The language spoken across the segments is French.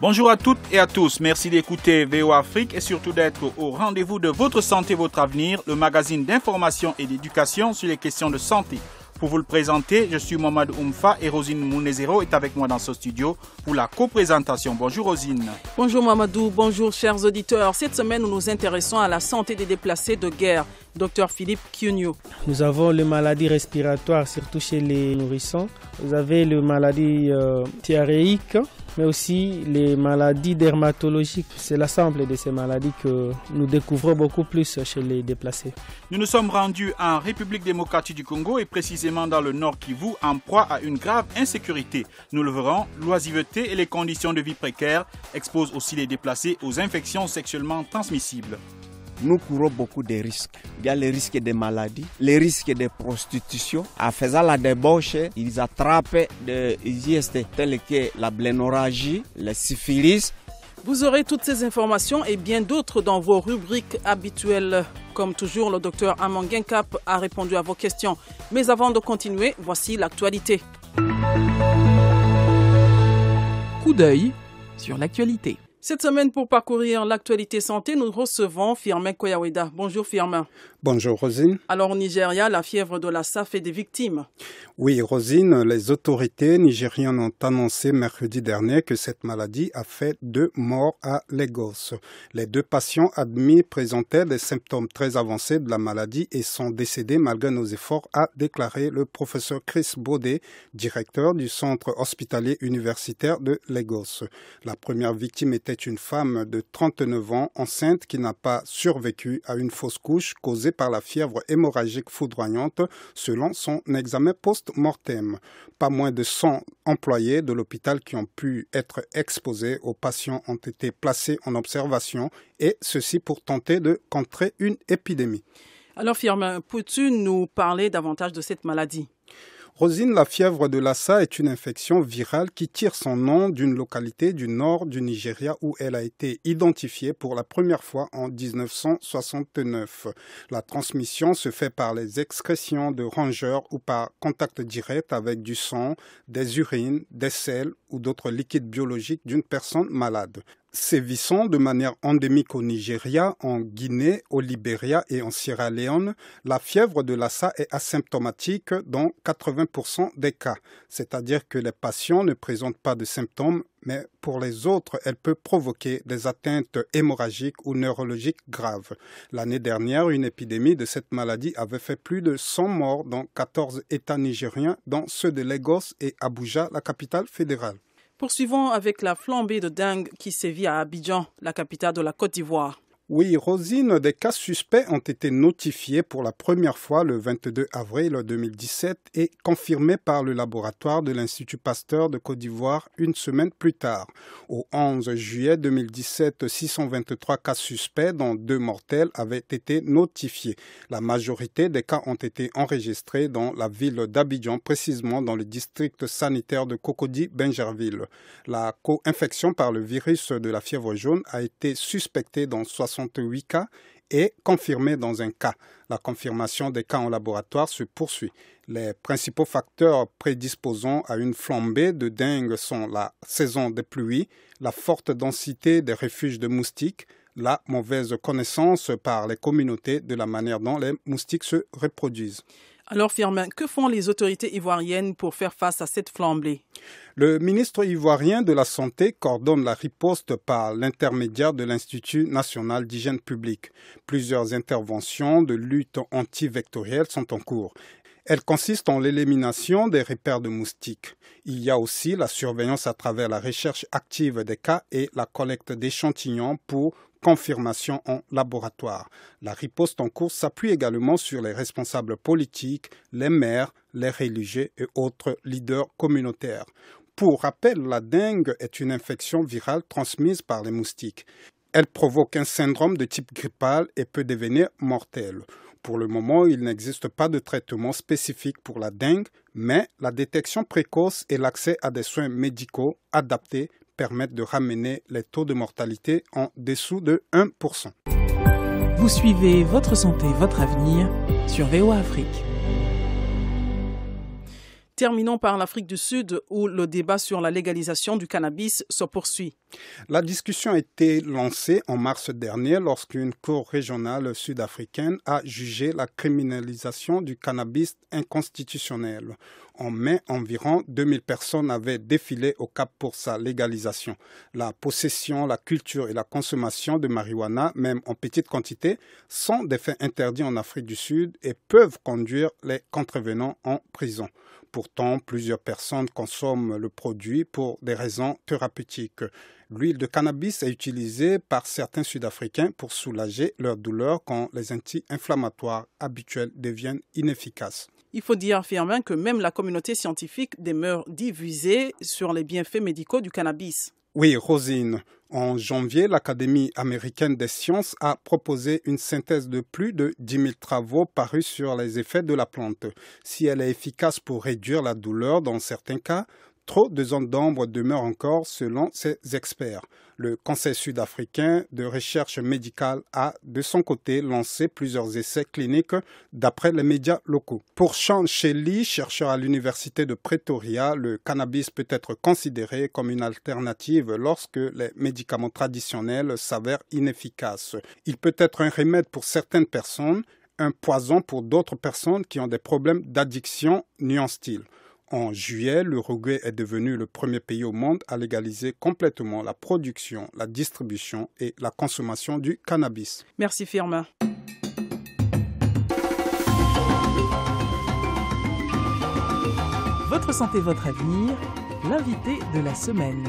Bonjour à toutes et à tous, merci d'écouter VOA Afrique et surtout d'être au rendez-vous de Votre Santé, Votre Avenir, le magazine d'information et d'éducation sur les questions de santé. Pour vous le présenter, je suis Mohamed Oumfa et Rosine Mounezero est avec moi dans ce studio pour la co-présentation. Bonjour Rosine. Bonjour Mamadou, bonjour chers auditeurs. Cette semaine, nous nous intéressons à la santé des déplacés de guerre. Dr Philippe Kyunyo. Nous avons les maladies respiratoires, surtout chez les nourrissons. Vous avez les maladies diarrhéiques, mais aussi les maladies dermatologiques. C'est l'ensemble de ces maladies que nous découvrons beaucoup plus chez les déplacés. Nous nous sommes rendus en République démocratique du Congo et précisément dans le Nord Kivu en proie à une grave insécurité. Nous le verrons, l'oisiveté et les conditions de vie précaires exposent aussi les déplacés aux infections sexuellement transmissibles. Nous courons beaucoup de risques. Il y a les risques de maladies, les risques de prostitution. En faisant la débauche, ils attrapent des IST tels que la blénorragie, la syphilis. Vous aurez toutes ces informations et bien d'autres dans vos rubriques habituelles. Comme toujours, le docteur Amon Genkap a répondu à vos questions. Mais avant de continuer, voici l'actualité. Coup d'œil sur l'actualité. Cette semaine, pour parcourir l'actualité santé, nous recevons Firmin Koyaweda. Bonjour Firmin. Bonjour Rosine. Alors au Nigeria, la fièvre de Lassa fait des victimes. Oui Rosine, les autorités nigériennes ont annoncé mercredi dernier que cette maladie a fait 2 morts à Lagos. Les 2 patients admis présentaient des symptômes très avancés de la maladie et sont décédés malgré nos efforts, a déclaré le professeur Chris Baudet, directeur du centre hospitalier universitaire de Lagos. La première victime était une femme de 39 ans, enceinte, qui n'a pas survécu à une fausse couche causée par la fièvre hémorragique foudroyante, selon son examen post-mortem. Pas moins de 100 employés de l'hôpital qui ont pu être exposés aux patients ont été placés en observation, et ceci pour tenter de contrer une épidémie. Alors Firmin, peux-tu nous parler davantage de cette maladie ? Rosine, la fièvre de Lassa est une infection virale qui tire son nom d'une localité du nord du Nigeria où elle a été identifiée pour la première fois en 1969. La transmission se fait par les excrétions de rongeurs ou par contact direct avec du sang, des urines, des selles ou d'autres liquides biologiques d'une personne malade. Sévissant de manière endémique au Nigeria, en Guinée, au Libéria et en Sierra Leone, la fièvre de Lassa est asymptomatique dans 80% des cas. C'est-à-dire que les patients ne présentent pas de symptômes, mais pour les autres, elle peut provoquer des atteintes hémorragiques ou neurologiques graves. L'année dernière, une épidémie de cette maladie avait fait plus de 100 morts dans 14 États nigériens, dont ceux de Lagos et Abuja, la capitale fédérale. Poursuivons avec la flambée de dengue qui sévit à Abidjan, la capitale de la Côte d'Ivoire. Oui, Rosine, des cas suspects ont été notifiés pour la première fois le 22 avril 2017 et confirmés par le laboratoire de l'Institut Pasteur de Côte d'Ivoire une semaine plus tard. Au 11 juillet 2017, 623 cas suspects, dont 2 mortels, avaient été notifiés. La majorité des cas ont été enregistrés dans la ville d'Abidjan, précisément dans le district sanitaire de Cocody-Benjerville. La co-infection par le virus de la fièvre jaune a été suspectée dans 68 cas et confirmée dans un cas. La confirmation des cas en laboratoire se poursuit. Les principaux facteurs prédisposant à une flambée de dengue sont la saison des pluies, la forte densité des refuges de moustiques, la mauvaise connaissance par les communautés de la manière dont les moustiques se reproduisent. Alors Firmin, que font les autorités ivoiriennes pour faire face à cette flambée ? Le ministre ivoirien de la Santé coordonne la riposte par l'intermédiaire de l'Institut national d'hygiène publique. Plusieurs interventions de lutte antivectorielle sont en cours. Elles consistent en l'élimination des repères de moustiques. Il y a aussi la surveillance à travers la recherche active des cas et la collecte d'échantillons pour confirmation en laboratoire. La riposte en cours s'appuie également sur les responsables politiques, les maires, les religieux et autres leaders communautaires. Pour rappel, la dengue est une infection virale transmise par les moustiques. Elle provoque un syndrome de type grippal et peut devenir mortelle. Pour le moment, il n'existe pas de traitement spécifique pour la dengue, mais la détection précoce et l'accès à des soins médicaux adaptés permettent de ramener les taux de mortalité en dessous de 1%. Vous suivez Votre Santé, Votre Avenir sur VOA Afrique. Terminons par l'Afrique du Sud où le débat sur la légalisation du cannabis se poursuit. La discussion a été lancée en mars dernier lorsqu'une cour régionale sud-africaine a jugé la criminalisation du cannabis inconstitutionnelle. En mai, environ 2000 personnes avaient défilé au Cap pour sa légalisation. La possession, la culture et la consommation de marijuana, même en petite quantité, sont des faits interdits en Afrique du Sud et peuvent conduire les contrevenants en prison. Pourtant, plusieurs personnes consomment le produit pour des raisons thérapeutiques. L'huile de cannabis est utilisée par certains Sud-Africains pour soulager leur douleur quand les anti-inflammatoires habituels deviennent inefficaces. Il faut dire, Firmin, que même la communauté scientifique demeure divisée sur les bienfaits médicaux du cannabis. Oui, Rosine. En janvier, l'Académie américaine des sciences a proposé une synthèse de plus de 10 000 travaux parus sur les effets de la plante. Si elle est efficace pour réduire la douleur dans certains cas, trop de zones d'ombre demeurent encore selon ces experts. Le Conseil sud-africain de recherche médicale a, de son côté, lancé plusieurs essais cliniques d'après les médias locaux. Pour Sean Shelley, chercheur à l'université de Pretoria, le cannabis peut être considéré comme une alternative lorsque les médicaments traditionnels s'avèrent inefficaces. Il peut être un remède pour certaines personnes, un poison pour d'autres personnes qui ont des problèmes d'addiction, nuance-t-il. En juillet, l'Uruguay est devenu le premier pays au monde à légaliser complètement la production, la distribution et la consommation du cannabis. Merci Firmin. Votre santé, votre avenir, l'invité de la semaine.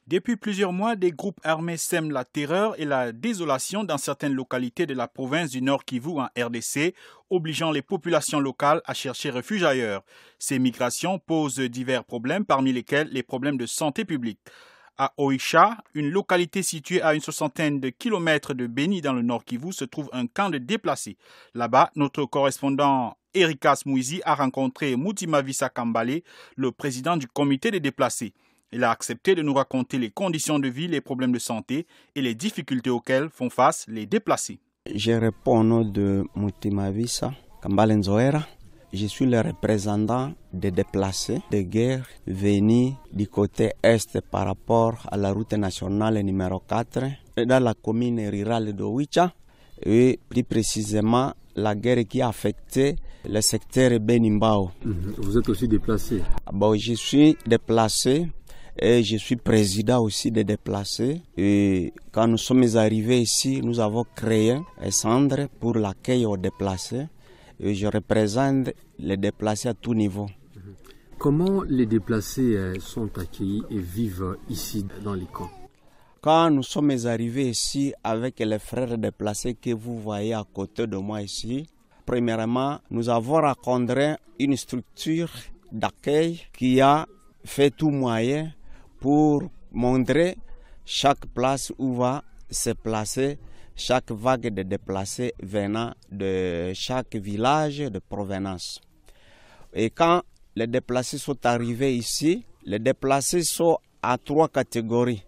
Depuis plusieurs mois, des groupes armés sèment la terreur et la désolation dans certaines localités de la province du Nord Kivu en RDC, obligeant les populations locales à chercher refuge ailleurs. Ces migrations posent divers problèmes, parmi lesquels les problèmes de santé publique. À Oicha, une localité située à une soixantaine de kilomètres de Beni dans le Nord Kivu, se trouve un camp de déplacés. Là-bas, notre correspondant Erikas Mouizi a rencontré Moutima Vissa Kambale, le président du comité des déplacés. Il a accepté de nous raconter les conditions de vie, les problèmes de santé et les difficultés auxquelles font face les déplacés. Je réponds au nom de Moutima Vissa Kambale Nzoera. Je suis le représentant des déplacés de guerre venus du côté est par rapport à la route nationale numéro 4 dans la commune rurale de Oicha et plus précisément la guerre qui a affecté le secteur Benimbao. Vous êtes aussi déplacé? Je suis déplacé. Et je suis président aussi des déplacés. Et quand nous sommes arrivés ici, nous avons créé un centre pour l'accueil aux déplacés. Et je représente les déplacés à tout niveau. Comment les déplacés sont accueillis et vivent ici dans les camps? Quand nous sommes arrivés ici avec les frères déplacés que vous voyez à côté de moi ici, premièrement, nous avons rencontré une structure d'accueil qui a fait tout moyen pour montrer chaque place où va se placer chaque vague de déplacés venant de chaque village de provenance. Et quand les déplacés sont arrivés ici, les déplacés sont à 3 catégories.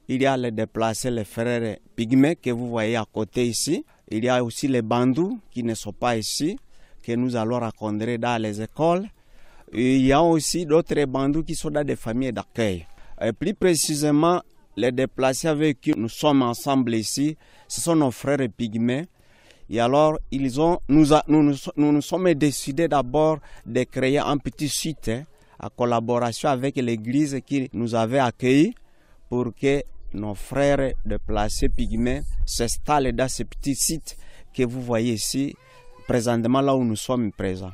Il y a les déplacés, les frères pygmées que vous voyez à côté ici. Il y a aussi les bandous qui ne sont pas ici, que nous allons rencontrer dans les écoles. Et il y a aussi d'autres bandous qui sont dans des familles d'accueil. Et plus précisément, les déplacés avec qui nous sommes ensemble ici, ce sont nos frères pygmées. Et alors, nous sommes décidés d'abord de créer un petit site en collaboration avec l'église qui nous avait accueillis pour que nos frères déplacés pygmées s'installent dans ce petit site que vous voyez ici, présentement là où nous sommes présents.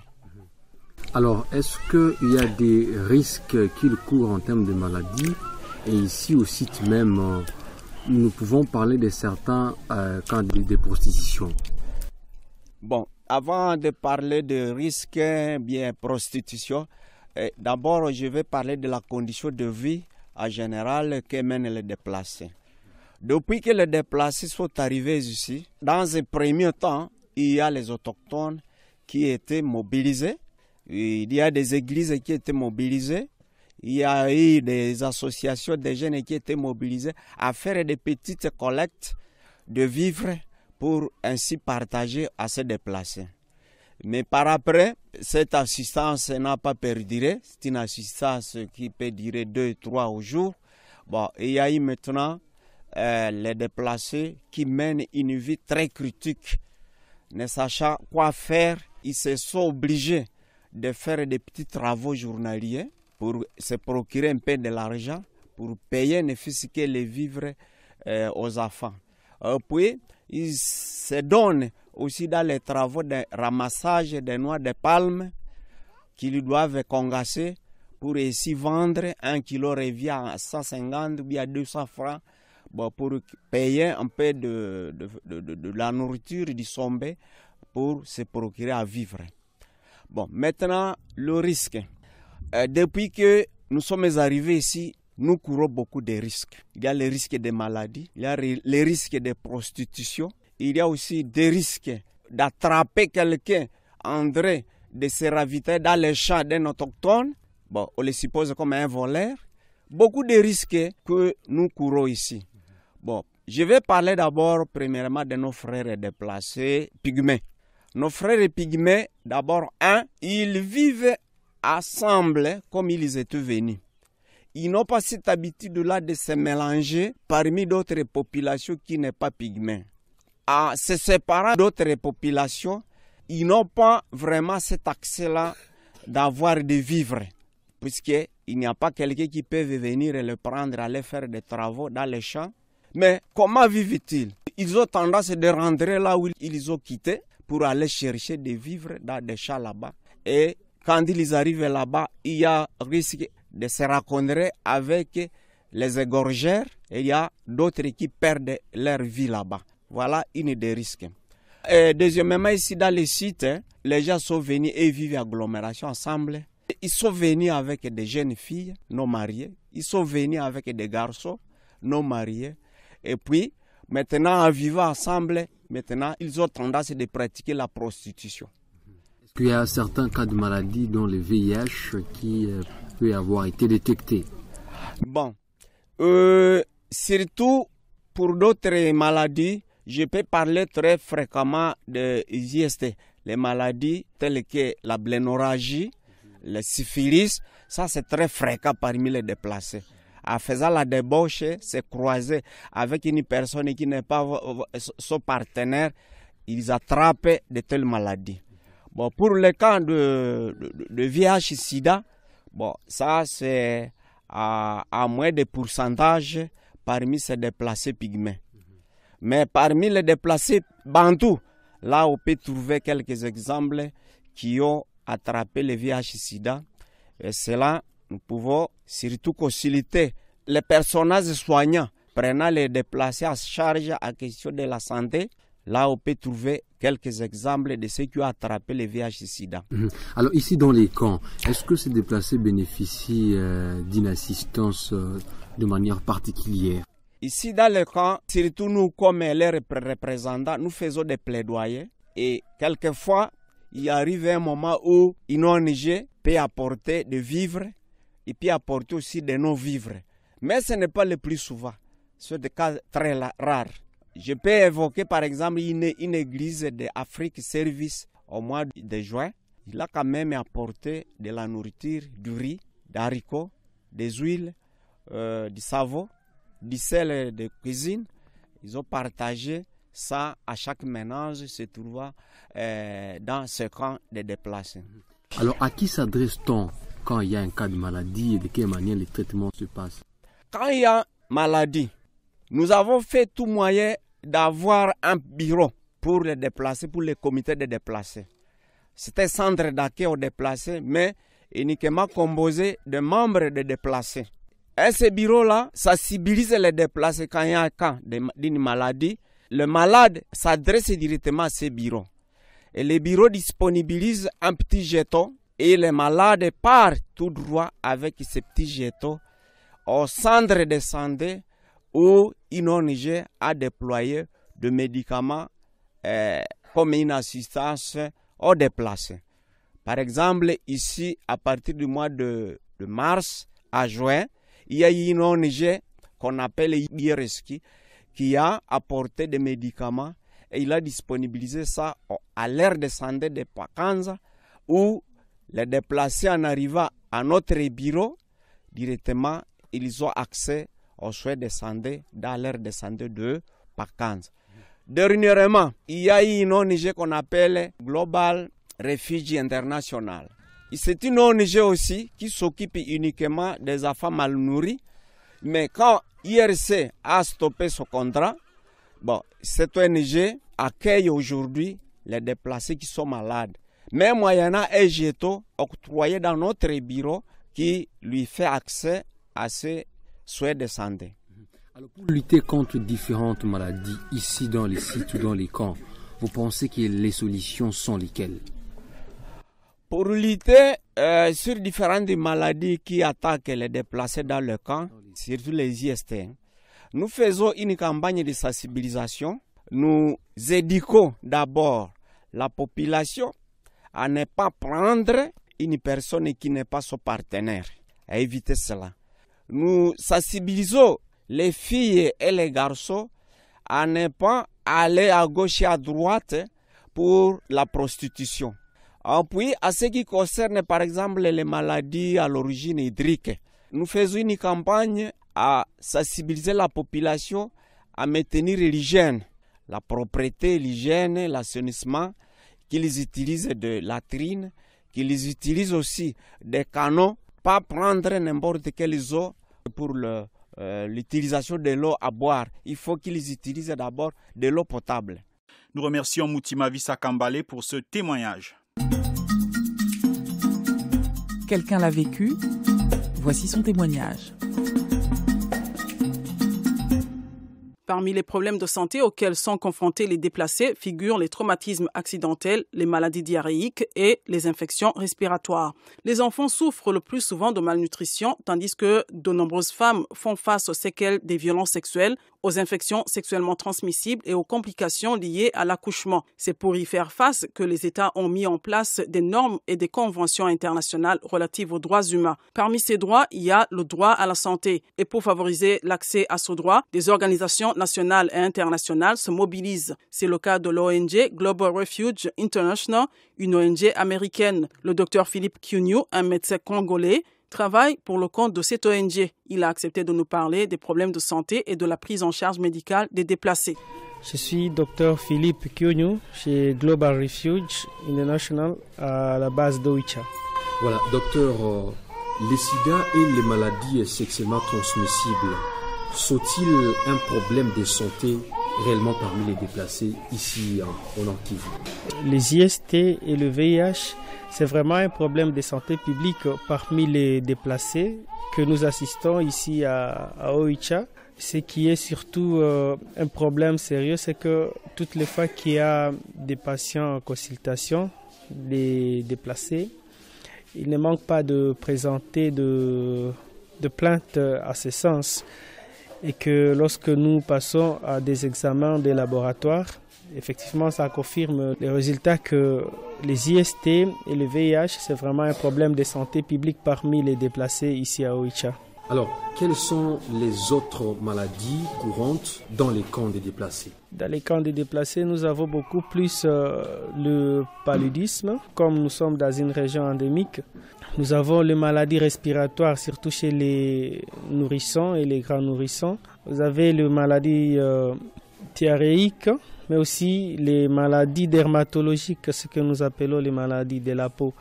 Alors, est-ce qu'il y a des risques qu'ils courent en termes de maladies? Et ici, au site même, nous pouvons parler de certains cas de prostitution. Bon, avant de parler de risques, bien prostitution, d'abord je vais parler de la condition de vie en général que mènent les déplacés. Depuis que les déplacés sont arrivés ici, dans un premier temps, il y a les autochtones qui étaient mobilisés. Il y a des églises qui étaient mobilisées. Il y a eu des associations de jeunes qui étaient mobilisées à faire des petites collectes de vivres pour ainsi partager à se déplacer. Mais par après, cette assistance n'a pas perduré. C'est une assistance qui peut durer 2-3 jours. Bon, il y a eu maintenant les déplacés qui mènent une vie très critique. Ne sachant quoi faire, ils se sont obligés de faire des petits travaux journaliers pour se procurer un peu de l'argent, pour payer ne fût-ce que les vivres aux enfants. Puis, ils se donnent aussi dans les travaux de ramassage des noix de palme qu'ils doivent congasser pour ainsi vendre. 1 kilo revient à 150 ou bien 200 francs pour payer un peu de la nourriture du sombé pour se procurer à vivre. Bon, maintenant, le risque. Depuis que nous sommes arrivés ici, nous courons beaucoup de risques. Il y a les risques de maladies, il y a les risques de prostitution, il y a aussi des risques d'attraper quelqu'un en train de se ravitailler dans les champs d'un autochtone. Bon, on le suppose comme un voleur. Beaucoup de risques que nous courons ici. Bon, je vais parler d'abord, premièrement, de nos frères déplacés pygmées. Nos frères pygmées, d'abord, ils vivent ensemble comme ils étaient venus. Ils n'ont pas cette habitude-là de se mélanger parmi d'autres populations qui n'est pas pygmées. En se séparant d'autres populations, ils n'ont pas vraiment cet accès-là d'avoir des vivres, puisqu'il n'y a pas quelqu'un qui peut venir et le prendre, aller faire des travaux dans les champs. Mais comment vivent-ils? Ils ont tendance de rentrer là où ils ont quitté pour aller chercher des vivres dans des champs là-bas. Et quand ils arrivent là-bas, il y a risque de se rencontrer avec les égorgeurs et il y a d'autres qui perdent leur vie là-bas. Voilà une des risques. Et deuxièmement, ici dans les sites, les gens sont venus et vivent en agglomération ensemble. Ils sont venus avec des jeunes filles non mariées. Ils sont venus avec des garçons non mariés. Et puis, maintenant, en vivant ensemble, maintenant, ils ont tendance à pratiquer la prostitution. Est-ce qu'il y a certains cas de maladie dont le VIH qui peut avoir été détecté? Bon, surtout pour d'autres maladies, je peux parler très fréquemment de IST, les maladies telles que la blénorragie, le syphilis, ça c'est très fréquent parmi les déplacés. En faisant la débauche, se croiser avec une personne qui n'est pas son partenaire, ils attrapent de telles maladies. Bon, pour le cas de VIH-Sida, bon, ça c'est à moins de pourcentage parmi ces déplacés pygmées. Mais parmi les déplacés bantous, là on peut trouver quelques exemples qui ont attrapé le VIH-Sida. Et cela, nous pouvons surtout consulter les personnages soignants prenant les déplacés à charge à question de la santé. Là, on peut trouver quelques exemples de ceux qui ont attrapé le VIH-Sida. Alors ici dans les camps, est-ce que ces déplacés bénéficient d'une assistance de manière particulière? Ici dans les camps, surtout nous comme les représentants, nous faisons des plaidoyers et quelquefois, il arrive un moment où une ONG peut apporter des vivres et puis apporter aussi des non-vivres. Mais ce n'est pas le plus souvent. C'est des cas très rares. Je peux évoquer par exemple une église d'Afrique Service au mois de juin. Il a quand même apporté de la nourriture, du riz, des haricots, des huiles, du savon, du sel de cuisine. Ils ont partagé ça à chaque ménage se trouvant dans ce camp de déplacés. Alors à qui s'adresse-t-on quand il y a un cas de maladie et de quelle manière les traitements se passent? Quand il y a maladie, nous avons fait tout moyen d'avoir un bureau pour les déplacés, pour les comités de déplacés. C'est un centre d'accueil aux déplacés, mais uniquement composé de membres de déplacés. Et ce bureau-là sensibilise les déplacés quand il y a un cas d'une maladie. Le malade s'adresse directement à ce bureau. Et le bureau disponibilise un petit jeton et le malade part tout droit avec ce petit jeton au centre de santé où une ONG a déployé des médicaments comme une assistance aux déplacés. Par exemple, ici, à partir du mois de mars à juin, il y a une ONG qu'on appelle IRESKI qui a apporté des médicaments et il a disponibilisé ça à l'aire de santé de Pakanza, où les déplacés en arrivant à notre bureau, directement, ils ont accès aux soins de santé dans l'aire de santé de Pakanza. Dernièrement, il y a une ONG qu'on appelle Global Refugee International. C'est une ONG aussi qui s'occupe uniquement des enfants mal nourris. Mais quand IRC a stoppé ce contrat, cette ONG accueille aujourd'hui les déplacés qui sont malades. Mais moyennant un jeton octroyé dans notre bureau qui lui fait accès à ces soins de santé. Alors pour lutter contre différentes maladies ici dans les sites ou dans les camps, vous pensez que les solutions sont lesquelles? Pour lutter sur différentes maladies qui attaquent les déplacés dans le camp, surtout les IST, nous faisons une campagne de sensibilisation. Nous éduquons d'abord la population à ne pas prendre une personne qui n'est pas son partenaire, à éviter cela. Nous sensibilisons les filles et les garçons à ne pas aller à gauche et à droite pour la prostitution. Puis, à ce qui concerne par exemple les maladies à l'origine hydrique, nous faisons une campagne à sensibiliser la population à maintenir l'hygiène, la propreté, l'hygiène, l'assainissement, qu'ils utilisent de latrines, qu'ils utilisent aussi des canons, pas prendre n'importe quelle eau pour l'utilisation de l'eau à boire. Il faut qu'ils utilisent d'abord de l'eau potable. Nous remercions Moutima Vissa Kambale pour ce témoignage. Quelqu'un l'a vécu. Voici son témoignage. Parmi les problèmes de santé auxquels sont confrontés les déplacés figurent les traumatismes accidentels, les maladies diarrhéiques et les infections respiratoires. Les enfants souffrent le plus souvent de malnutrition, tandis que de nombreuses femmes font face aux séquelles des violences sexuelles, aux infections sexuellement transmissibles et aux complications liées à l'accouchement. C'est pour y faire face que les États ont mis en place des normes et des conventions internationales relatives aux droits humains. Parmi ces droits, il y a le droit à la santé. Et pour favoriser l'accès à ce droit, des organisations nationales et internationales se mobilisent. C'est le cas de l'ONG Global Refuge International, une ONG américaine. Le docteur Philippe Kiuniu, un médecin congolais, travaille pour le compte de cette ONG. Il a accepté de nous parler des problèmes de santé et de la prise en charge médicale des déplacés. Je suis docteur Philippe Kiuniu chez Global Refuge International à la base d'Oicha. Voilà, docteur, les sida et les maladies sexuellement transmissibles sont-ils un problème de santé réellement parmi les déplacés ici en Nord-Kivu? Les IST et le VIH, c'est vraiment un problème de santé publique parmi les déplacés que nous assistons ici à Oicha. Ce qui est surtout un problème sérieux, c'est que toutes les fois qu'il y a des patients en consultation, les déplacés, il ne manque pas de présenter de plaintes à ce sens. Et que lorsque nous passons à des examens de laboratoire, effectivement, ça confirme les résultats que les IST et le VIH, c'est vraiment un problème de santé publique parmi les déplacés ici à Oicha. Alors, quelles sont les autres maladies courantes dans les camps des déplacés? Dans les camps des déplacés, nous avons beaucoup plus le paludisme. Comme nous sommes dans une région endémique, nous avons les maladies respiratoires, surtout chez les nourrissons et les grands nourrissons. Vous avez les maladies diarrhéiques, mais aussi les maladies dermatologiques, ce que nous appelons les maladies de la peau.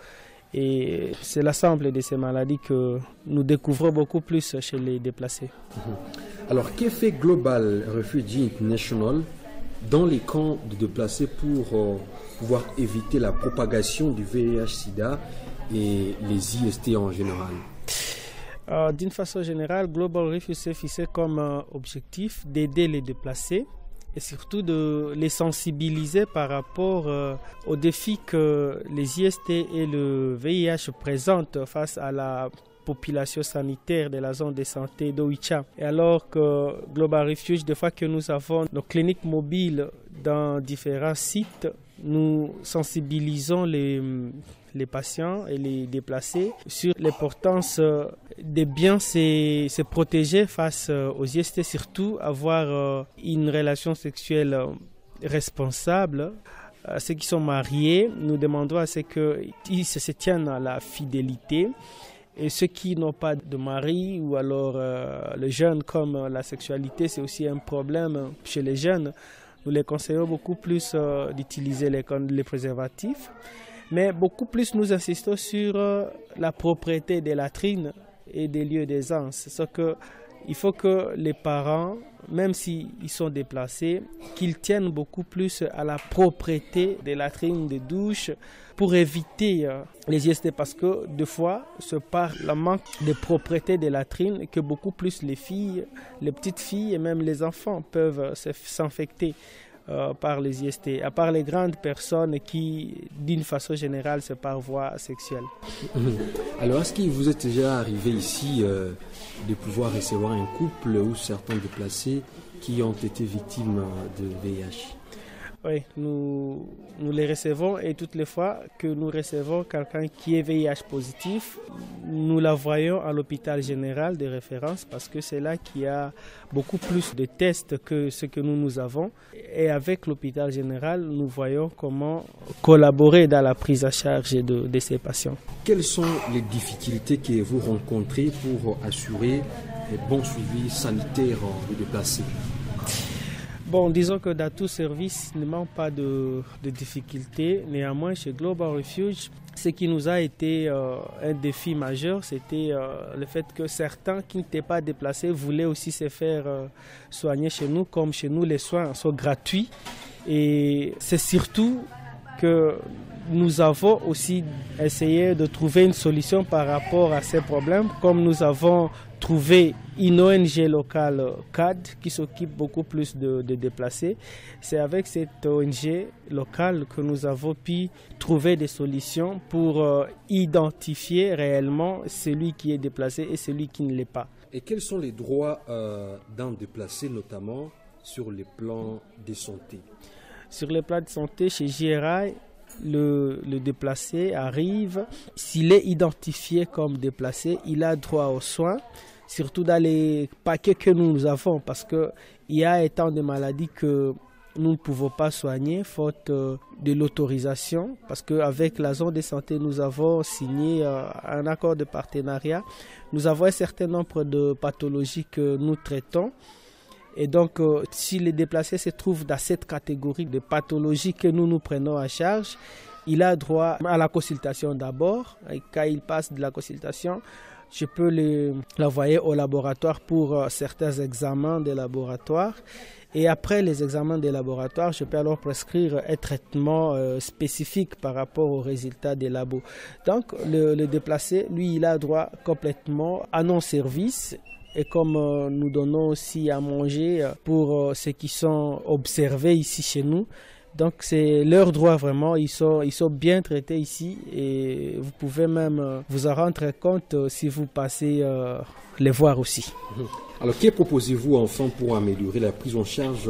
Et c'est l'ensemble de ces maladies que nous découvrons beaucoup plus chez les déplacés. Alors, qu'est fait Global Refugee International dans les camps de déplacés pour pouvoir éviter la propagation du VIH-Sida et les IST en général? D'une façon générale, Global Refugee s'est fixé comme objectif d'aider les déplacés et surtout de les sensibiliser par rapport aux défis que les IST et le VIH présentent face à la population sanitaire de la zone de santé d'Oicha. Et alors que Global Refuge, des fois que nous avons nos cliniques mobiles dans différents sites, nous sensibilisons les patients et les déplacés sur l'importance de bien se protéger face aux IST, surtout avoir une relation sexuelle responsables, ceux qui sont mariés, nous demandons à ce qu'ils se tiennent à la fidélité. Et ceux qui n'ont pas de mari ou alors les jeunes, comme la sexualité, c'est aussi un problème chez les jeunes. Nous les conseillons beaucoup plus d'utiliser les préservatifs. Mais beaucoup plus nous insistons sur la propreté des latrines et des lieux d'aisance. C'est que il faut que les parents, même s'ils sont déplacés, qu'ils tiennent beaucoup plus à la propreté des latrines, des douches, pour éviter les IST. Parce que des fois, c'est par le manque de propreté des latrines que beaucoup plus les filles, les petites filles et même les enfants peuvent s'infecter par les IST, à part les grandes personnes qui, d'une façon générale, c'est par voie sexuelle. Alors, est-ce qu'il vous est déjà arrivé ici de pouvoir recevoir un couple ou certains déplacés qui ont été victimes de VIH? Oui, nous les recevons et toutes les fois que nous recevons quelqu'un qui est VIH positif, nous la voyons à l'hôpital général de référence parce que c'est là qu'il y a beaucoup plus de tests que ce que nous avons. Et avec l'hôpital général, nous voyons comment collaborer dans la prise en charge de ces patients. Quelles sont les difficultés que vous rencontrez pour assurer un bon suivi sanitaire des déplacés? Bon, disons que dans tout service, il ne manque pas de difficultés. Néanmoins, chez Global Refuge, ce qui nous a été un défi majeur, c'était le fait que certains qui n'étaient pas déplacés voulaient aussi se faire soigner chez nous. Comme chez nous, les soins sont gratuits. Et c'est surtout que nous avons aussi essayé de trouver une solution par rapport à ces problèmes. Comme nous avons trouvé une ONG locale, CAD, qui s'occupe beaucoup plus de déplacés. C'est avec cette ONG locale que nous avons pu trouver des solutions pour identifier réellement celui qui est déplacé et celui qui ne l'est pas. Et quels sont les droits d'un déplacé, notamment sur les plans de santé? Sur les plans de santé, chez JRI, le déplacé arrive, s'il est identifié comme déplacé, il a droit aux soins, surtout dans les paquets que nous avons, parce qu'il y a autant de maladies que nous ne pouvons pas soigner, faute de l'autorisation, parce qu'avec la zone de santé, nous avons signé un accord de partenariat. Nous avons un certain nombre de pathologies que nous traitons. Et donc, si le déplacé se trouve dans cette catégorie de pathologies que nous prenons en charge, il a droit à la consultation d'abord. Et quand il passe de la consultation, je peux l'envoyer au laboratoire pour certains examens de laboratoire. Et après les examens de laboratoire, je peux alors prescrire un traitement spécifique par rapport aux résultats des labos. Donc, le déplacé, lui, il a droit complètement à nos services. Et comme nous donnons aussi à manger pour ceux qui sont observés ici chez nous, donc c'est leur droit vraiment, ils sont bien traités ici et vous pouvez même vous en rendre compte si vous passez les voir aussi. Alors que proposez-vous enfin pour améliorer la prise en charge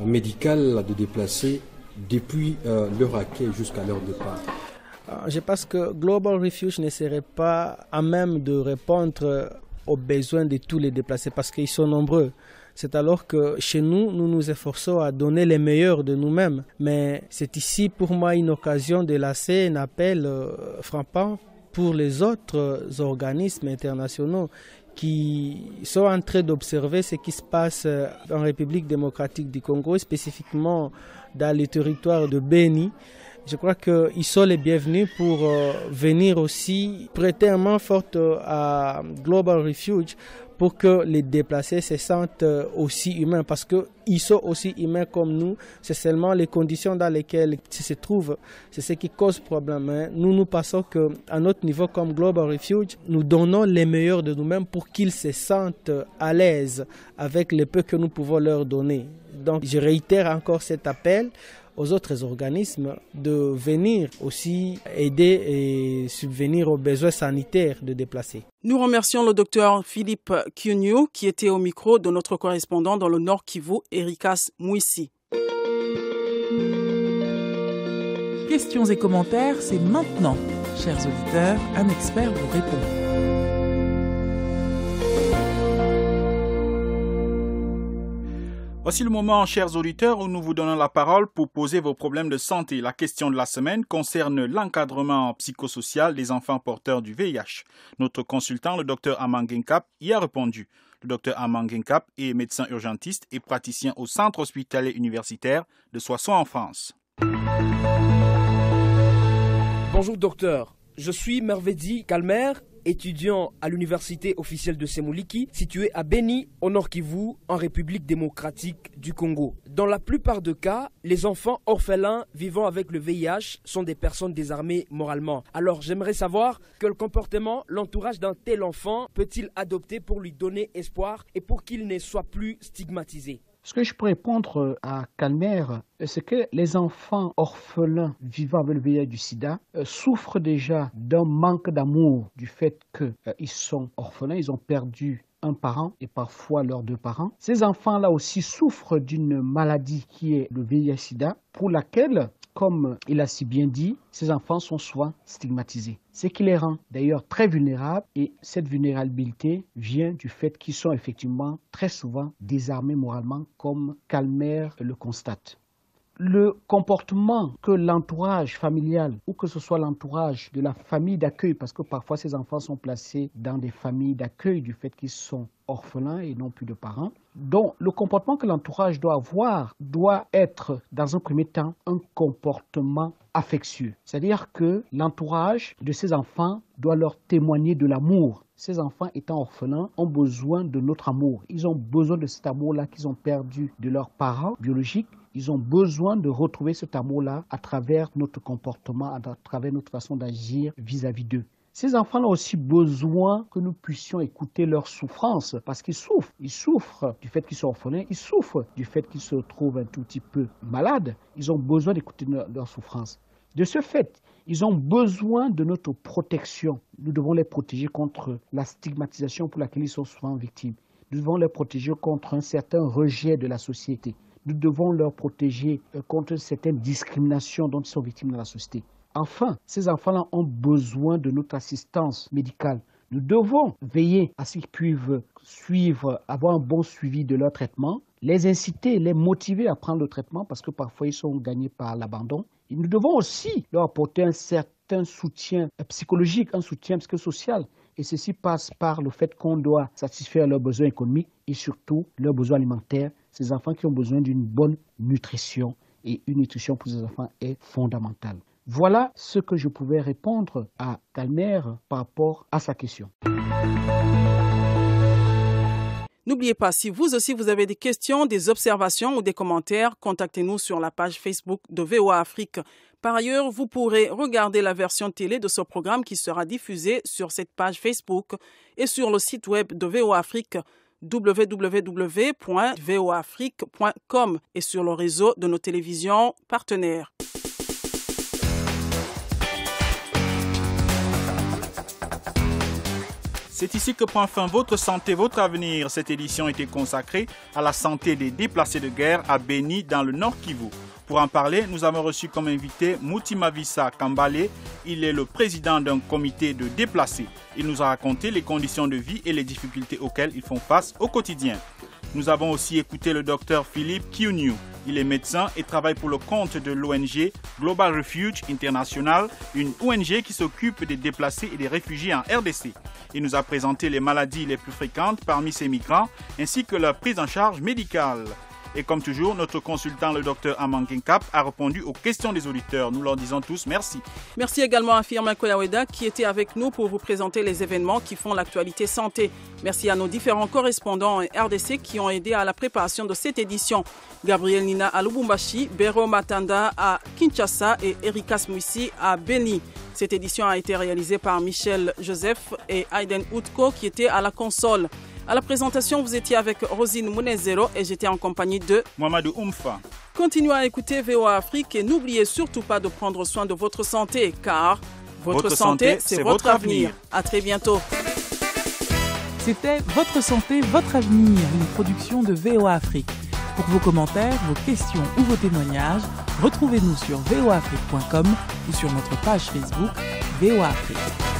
médicale de déplacés depuis leur accueil jusqu'à leur départ? Je pense que Global Refuge ne serait pas à même de répondre aux besoins de tous les déplacés parce qu'ils sont nombreux. C'est alors que chez nous, nous nous efforçons à donner les meilleurs de nous-mêmes. Mais c'est ici pour moi une occasion de lancer un appel frappant pour les autres organismes internationaux qui sont en train d'observer ce qui se passe en République démocratique du Congo, spécifiquement dans le territoire de Beni. Je crois qu'ils sont les bienvenus pour venir aussi prêter une main forte à Global Refuge pour que les déplacés se sentent aussi humains parce qu'ils sont aussi humains comme nous. C'est seulement les conditions dans lesquelles ils se trouvent, c'est ce qui cause problème. Nous pensons qu'à notre niveau comme Global Refuge, nous donnons les meilleurs de nous-mêmes pour qu'ils se sentent à l'aise avec le peu que nous pouvons leur donner. Donc je réitère encore cet appel aux autres organismes de venir aussi aider et subvenir aux besoins sanitaires de déplacés. Nous remercions le docteur Philippe Kyunyu qui était au micro de notre correspondant dans le Nord Kivu, Erikas Mouissi. Questions et commentaires, c'est maintenant. Chers auditeurs, un expert vous répond. Voici le moment, chers auditeurs, où nous vous donnons la parole pour poser vos problèmes de santé. La question de la semaine concerne l'encadrement psychosocial des enfants porteurs du VIH. Notre consultant, le Dr Amangenkap, y a répondu. Le Dr Amangenkap est médecin urgentiste et praticien au Centre hospitalier universitaire de Soissons en France. Bonjour docteur, je suis Mervedi Kalmer, étudiant à l'université officielle de Semuliki, située à Beni, au Nord Kivu, en République démocratique du Congo. Dans la plupart des cas, les enfants orphelins vivant avec le VIH sont des personnes désarmées moralement. Alors j'aimerais savoir quel comportement l'entourage d'un tel enfant peut-il adopter pour lui donner espoir et pour qu'il ne soit plus stigmatisé. Ce que je peux répondre à Kalmer, c'est que les enfants orphelins vivant avec le VIH du sida souffrent déjà d'un manque d'amour du fait qu'ils sont orphelins, ils ont perdu un parent et parfois leurs deux parents. Ces enfants-là aussi souffrent d'une maladie qui est le VIH-Sida pour laquelle, comme il a si bien dit, ces enfants sont souvent stigmatisés. Ce qui les rend d'ailleurs très vulnérables et cette vulnérabilité vient du fait qu'ils sont effectivement très souvent désarmés moralement comme Kalmer le constate. Le comportement que l'entourage familial ou que ce soit l'entourage de la famille d'accueil, parce que parfois ces enfants sont placés dans des familles d'accueil du fait qu'ils sont orphelins et non plus de parents. Donc le comportement que l'entourage doit avoir doit être dans un premier temps un comportement affectueux. C'est-à-dire que l'entourage de ces enfants doit leur témoigner de l'amour. Ces enfants étant orphelins ont besoin de notre amour. Ils ont besoin de cet amour-là qu'ils ont perdu de leurs parents biologiques. Ils ont besoin de retrouver cet amour-là à travers notre comportement, à travers notre façon d'agir vis-à-vis d'eux. Ces enfants ont aussi besoin que nous puissions écouter leurs souffrances parce qu'ils souffrent. Ils souffrent du fait qu'ils sont orphelins, ils souffrent du fait qu'ils se trouvent un tout petit peu malades. Ils ont besoin d'écouter leurs souffrances. De ce fait, ils ont besoin de notre protection. Nous devons les protéger contre la stigmatisation pour laquelle ils sont souvent victimes. Nous devons les protéger contre un certain rejet de la société. Nous devons leur protéger contre certaines discriminations dont ils sont victimes dans la société. Enfin, ces enfants-là ont besoin de notre assistance médicale. Nous devons veiller à ce qu'ils puissent avoir un bon suivi de leur traitement, les inciter, les motiver à prendre le traitement parce que parfois ils sont gagnés par l'abandon. Et nous devons aussi leur apporter un certain soutien psychologique, un soutien psychosocial. Et ceci passe par le fait qu'on doit satisfaire leurs besoins économiques et surtout leurs besoins alimentaires. Ces enfants qui ont besoin d'une bonne nutrition et une nutrition pour ces enfants est fondamentale. Voilà ce que je pouvais répondre à Kalmer par rapport à sa question. N'oubliez pas, si vous aussi vous avez des questions, des observations ou des commentaires, contactez-nous sur la page Facebook de VOA Afrique. Par ailleurs, vous pourrez regarder la version télé de ce programme qui sera diffusée sur cette page Facebook et sur le site web de VOA Afrique www.voafrique.com et sur le réseau de nos télévisions partenaires. C'est ici que prend fin Votre santé, votre avenir. Cette édition était consacrée à la santé des déplacés de guerre à Beni dans le Nord Kivu. Pour en parler, nous avons reçu comme invité Mutimavisa Kambale. Il est le président d'un comité de déplacés. Il nous a raconté les conditions de vie et les difficultés auxquelles ils font face au quotidien. Nous avons aussi écouté le docteur Philippe Kiuniu. Il est médecin et travaille pour le compte de l'ONG Global Refuge International, une ONG qui s'occupe des déplacés et des réfugiés en RDC. Il nous a présenté les maladies les plus fréquentes parmi ces migrants, ainsi que leur prise en charge médicale. Et comme toujours, notre consultant, le docteur Amangenkap, a répondu aux questions des auditeurs. Nous leur disons tous merci. Merci également à Firmin Koyaweda qui était avec nous pour vous présenter les événements qui font l'actualité santé. Merci à nos différents correspondants RDC qui ont aidé à la préparation de cette édition. Gabriel Nina à Lubumbashi, Bero Matanda à Kinshasa et Erika Smuisi à Beni. Cette édition a été réalisée par Michel Joseph et Aiden Outko qui étaient à la console. À la présentation, vous étiez avec Rosine Mounezero et j'étais en compagnie de Mamadou Oumfa. Continuez à écouter VOA Afrique et n'oubliez surtout pas de prendre soin de votre santé car votre santé, c'est votre avenir. À très bientôt. C'était Votre santé, votre avenir, une production de VOA Afrique. Pour vos commentaires, vos questions ou vos témoignages, retrouvez-nous sur voafrique.com ou sur notre page Facebook VOA Afrique.